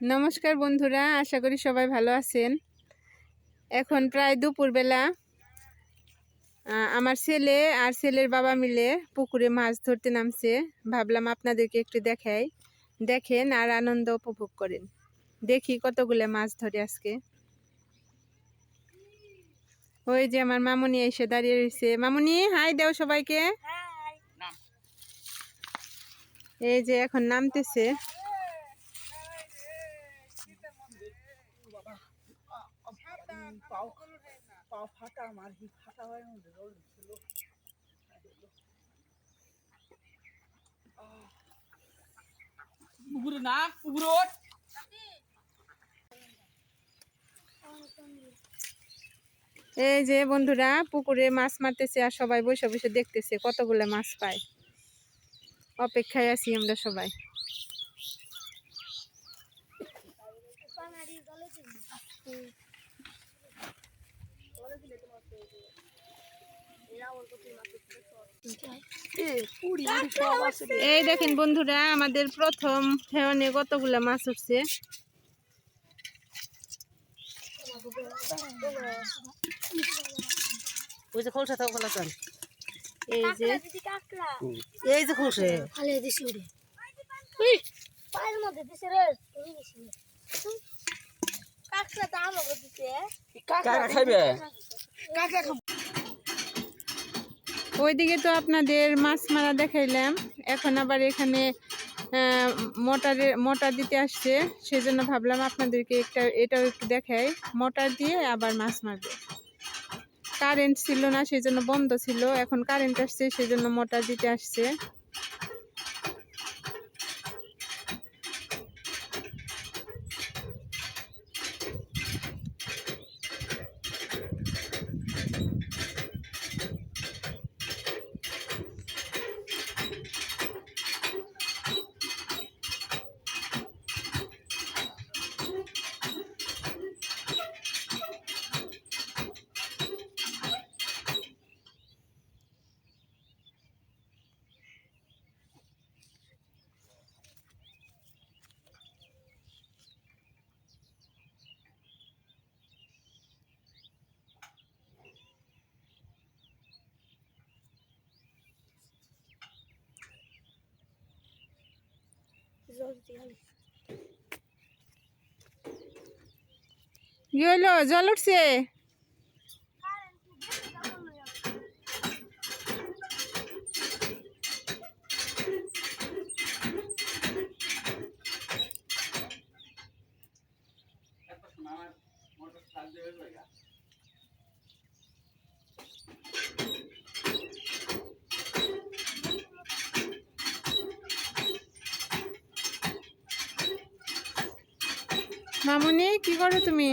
নমস্কার বন্ধুরা, আশা করি সবাই ভালো আছেন। এখন প্রায় দুপুরবেলা আমার ছেলে আর ছেলের বাবা মিলে পুকুরে মাছ ধরতে নামছে। ভাবলাম আপনাদেরকে একটু দেখাই, দেখেন আর আনন্দ উপভোগ করেন। দেখি কতগুলো মাছ ধরে আজকে। ওই যে আমার মামুনি এসে দাঁড়িয়ে রয়েছে। মামুনি, হাই দাও সবাইকে। এই যে এখন নামতেছে। এই যে বন্ধুরা পুকুরে মাছ মারতেছে আর সবাই বসে বসে দেখতেছে কতগুলো মাছ পায়। অপেক্ষায় আছি আমরা সবাই। এই দেখেন বন্ধুরা, আমাদের প্রথম হেওয়ানে কতগুলা মাছ উঠছে। ওই যে খোলসা তাও খোলা চান, এই যে এই যে খোলসে খালে দিছি ওরে পায়ের মধ্যে দিছে রে তুমি দিছি কাকড়া তো আমাকে দিছে কাকা খাইবে। কাকড়া খাবো। ওইদিকে তো আপনাদের মাছ মারা দেখাইলাম, এখন আবার এখানে মোটর দিতে আসছে, সেজন্য ভাবলাম আপনাদেরকে এটাও একটু দেখাই। মোটর দিয়ে আবার মাছ মারবে। কারেন্ট ছিল না, সেজন্য বন্ধ ছিল, এখন কারেন্ট আসছে সেজন্য মোটর দিতে আসছে। কি হইলো, জল উঠছে? মামুনি, কি করো তুমি?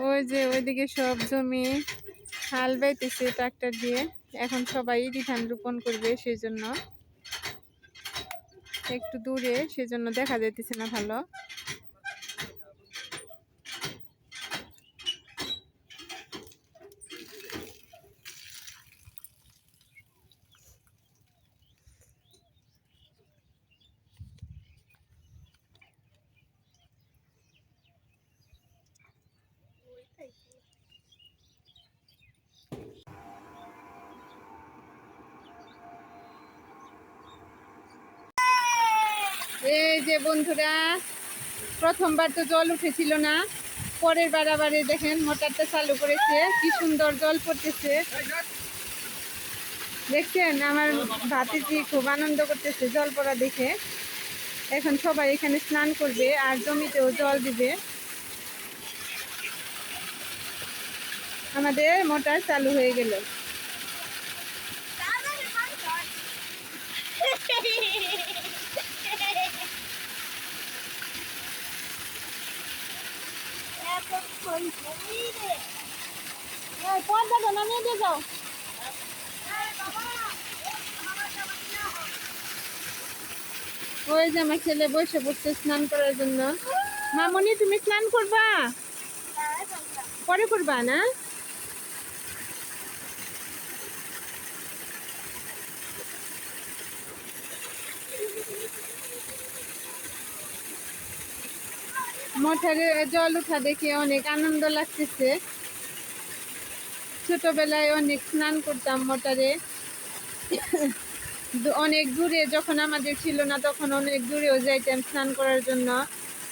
ওই যে ওইদিকে সব জমি হাল বাইতেছে ট্রাক্টর দিয়ে। এখন সবাই ধান রোপণ করবে, সেই জন্য একটু দূরে, সেজন্য দেখা যাইতেছে না ভালো। এই যে বন্ধুরা, প্রথমবার তো জল উঠেছিল না, পরের বার আবার দেখেন মোটরটা চালু করেছে, কি সুন্দর জল পড়তেছে। দেখছেন, আমার ভাতিজি খুব আনন্দ করতেছে জল পড়া দেখে। এখন সবাই এখানে স্নান করবে আর জমিতেও জল দিবে। আমাদের মোটর চালু হয়ে গেল। পর্দাটা নামিয়ে দিয়ে যাও। ওই যে আমার ছেলে বসে পড়ছে স্নান করার জন্য। মামনি, তুমি স্নান করবা? পরে করবা না? মোটরে জল উঠা দেখে অনেক আনন্দ লাগতেছে। ছোটবেলায় অনেক স্নান করতাম মোটরে, অনেক দূরে যখন আমাদের ছিল না তখন অনেক দূরেও যাইতাম স্নান করার জন্য।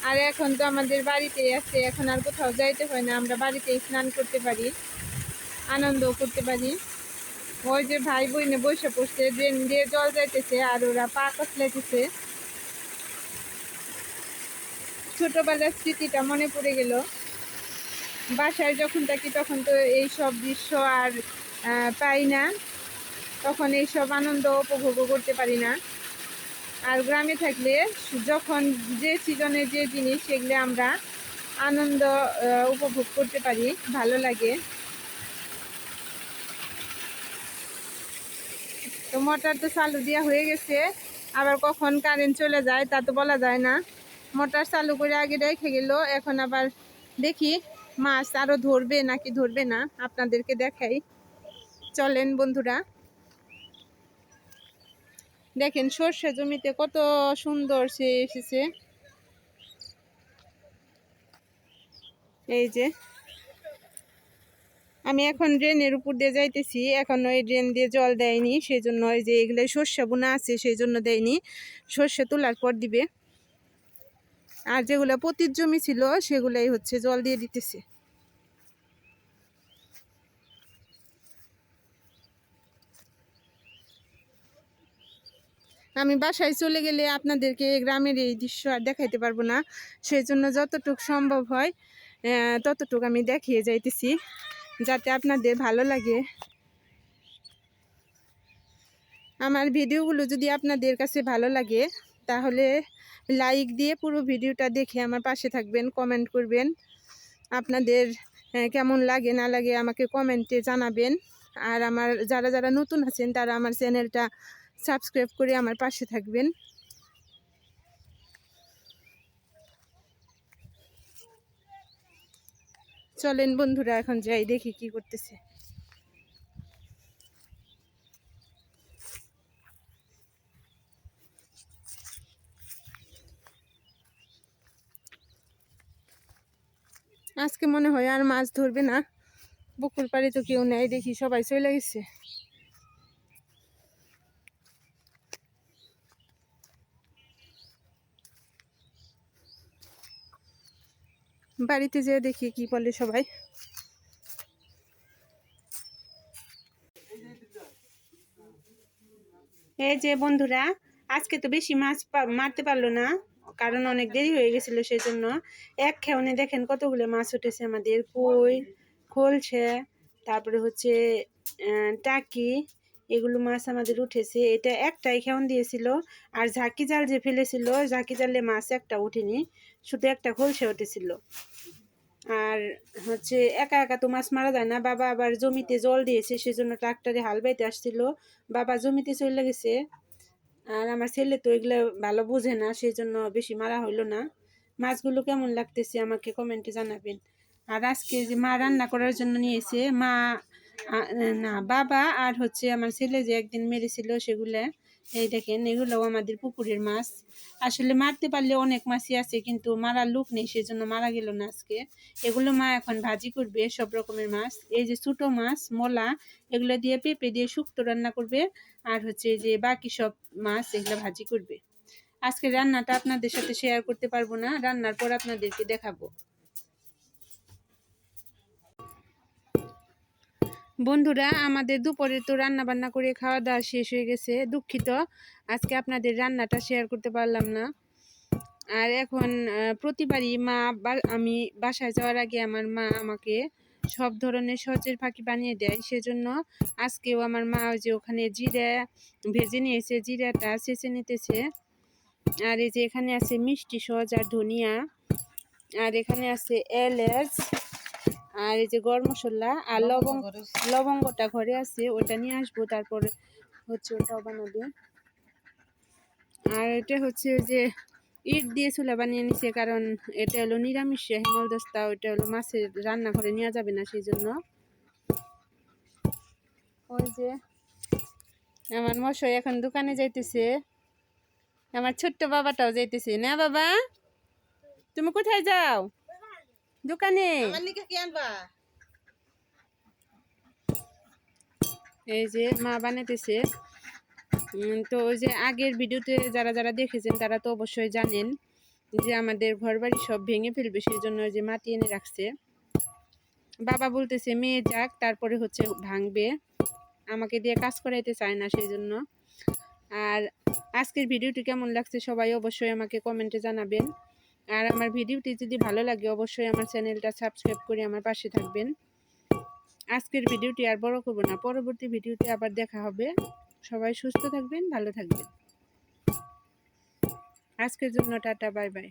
আর এখন তো আমাদের বাড়িতেই আছে, এখন আর কোথাও যাইতে হয় না, আমরা বাড়িতেই স্নান করতে পারি, আনন্দও করতে পারি। ওই যে ভাই বোনে বসে পড়ছে, ড্রেন দিয়ে জল যাইতেছে আর ওরা পা কসলাইতেছে। ছোটবেলার স্মৃতিটা মনে পড়ে গেল। বাসায় যখন থাকি তখন তো এই সব দৃশ্য আর পাই না, তখন এইসব আনন্দ উপভোগ করতে পারি না। আর গ্রামে থাকলে যখন যে সিজনে যে জিনিস সেগুলো আমরা আনন্দ উপভোগ করতে পারি, ভালো লাগে। তো মোটর তো চালু দেওয়া হয়ে গেছে, আবার কখন কারেন্ট চলে যায় তা তো বলা যায় না। মোটর চালু করে আগে রেখে গেল, এখন আবার দেখি মাছ আরও ধরবে নাকি ধরবে না, আপনাদেরকে দেখাই। চলেন বন্ধুরা, দেখেন সর্ষে জমিতে কত সুন্দর সে এসেছে। এই যে আমি এখন ড্রেনের উপর দিয়ে যাইতেছি, এখন ওই ড্রেন দিয়ে জল দেয়নি, সেই জন্য ওই যে এগুলো সর্ষে বোনা আছে সেই জন্য দেয়নি, সর্ষে তোলার পর দিবে। আর যেগুলো পতির জমি ছিল সেগুলাই হচ্ছে জল দিয়ে দিতেছে। আমি বাসায় চলে গেলে আপনাদেরকে গ্রামের এই দৃশ্য আর দেখাইতে পারবো না, সেই জন্য যতটুক সম্ভব হয় ততটুক আমি দেখিয়ে যাইতেছি, যাতে আপনাদের ভালো লাগে। আমার ভিডিওগুলো যদি আপনাদের কাছে ভালো লাগে তাহলে লাইক দিয়ে পুরো ভিডিওটা দেখে আমার পাশে থাকবেন, কমেন্ট করবেন। আপনাদের কেমন লাগে না লাগে আমাকে কমেন্টে জানাবেন। আর আমার যারা যারা নতুন আছেন তারা আমার চ্যানেলটা সাবস্ক্রাইব করে আমার পাশে থাকবেন। চলেন বন্ধুরা, এখন যাই দেখি কি করতেছে। আজকে মনে হয় আর মাছ ধরবে না, পুকুর পাড়ে তো কেউ নেই, দেখি সবাই চলে গেছে। বাড়িতে যেয়ে দেখি কি বলে সবাই। এই যে বন্ধুরা, আজকে তো বেশি মাছ মারতে পারলো না, কারণ অনেক দেরি হয়ে গেছিল, সেই জন্য এক খেউনে দেখেন কতগুলো মাছ উঠেছে আমাদের। কই, খলছে, তারপরে হচ্ছে টাকি, এগুলো মাছ আমাদের উঠেছে। এটা একটাই খেউন দিয়েছিল। আর ঝাঁকি জাল যে ফেলেছিল, ঝাঁকি জালে মাছ একটা উঠেনি, শুধু একটা খলছে উঠেছিল। আর হচ্ছে একা একা তো মাছ মারা যায় না, বাবা আবার জমিতে জল দিয়েছে, সেজন্য ট্রাক্টরে হাল বাইতে আসছিল, বাবা জমিতে চলে গেছে। আর আমার ছেলে তো এগুলো ভালো বোঝে না, সেই জন্য বেশি মারা হইলো না। মাছগুলো কেমন লাগতেছে আমাকে কমেন্টে জানাবেন। আর আজকে যে মা রান্না করার জন্য নিয়েছে, মা না বাবা আর হচ্ছে আমার ছেলে যে একদিন মেরেছিল সেগুলা, এই দেখেন এগুলোও আমাদের পুকুরের মাছ। আসলে মারতে পারলে অনেক মাছই আছে, কিন্তু মারার লোক নেই, সেজন্য মারা গেল না আজকে। এগুলো মা এখন ভাজি করবে, সব রকমের মাছ। এই যে ছোটো মাছ মলা, এগুলো দিয়ে পেঁপে দিয়ে শুক্তো রান্না করবে। আর হচ্ছে যে বাকি সব মাছ এগুলো ভাজি করবে। আজকে রান্নাটা আপনাদের সাথে শেয়ার করতে পারবো না, রান্নার পর আপনাদেরকে দেখাবো। বন্ধুরা, আমাদের দুপুরে তো রান্না বান্না করে খাওয়া দাওয়া শেষ হয়ে গেছে, দুঃখিত আজকে আপনাদের রান্নাটা শেয়ার করতে পারলাম না। আর এখন প্রতিবারই আমি বাসায় যাওয়ার আগে আমার মা আমাকে সব ধরনের সহজের ফাঁকি বানিয়ে দেয়, সেজন্য আজকেও আমার মা ওই যে ওখানে জিরা ভেজে নিয়েছে, জিরাটা ছেঁচে নিতেছে। আর এই যে এখানে আছে মিষ্টি সহজ আর ধনিয়া, আর এখানে আছে এলাচ, আর এই যে গরম মশলা আর লবঙ্গটা ঘরে আছে, ওটা নিয়ে আসবো, তারপরে হচ্ছে ওটাও বানাবে। আর এটা হচ্ছে যে ইট দিয়ে চুলা বানিয়ে নিছে, কারণ এটা হলো নিরামিষ হেমলদস্তা, ওইটা হলো মাছের রান্নাঘরে নেওয়া যাবে না, সেই জন্য। ওই যে আমার মশাই এখন দোকানে যাইতেছে, আমার ছোট্ট বাবাটাও যাইতেছে না বাবা। তুমি কোথায় যাও? দোকানে। আমার নিকে কি আনবা? এই যে মা বানাইতেছে। তো ওই যে আগের ভিডিওতে যারা যারা দেখেছেন তারা তো অবশ্যই জানেন যে আমাদের ঘরবাড়ি সব ভেঙে ফেলবে, সেই জন্য ওই যে মাটি এনে রাখছে। বাবা বলতেছে মেয়ে যাক তারপরে হচ্ছে ভাঙবে, আমাকে দিয়ে কাজ করাইতে চায় না সেই জন্য। আর আজকের ভিডিওটি কেমন লাগছে সবাই অবশ্যই আমাকে কমেন্টে জানাবেন। আর আমার ভিডিওটি যদি ভালো লাগে অবশ্যই আমার চ্যানেলটা সাবস্ক্রাইব করে আমার পাশে থাকবেন। আজকের ভিডিওটি আর বড় করব না, পরবর্তী ভিডিওতে আবার দেখা হবে। সবাই সুস্থ থাকবেন, ভালো থাকবেন। আজকের জন্য টাটা, বাই বাই।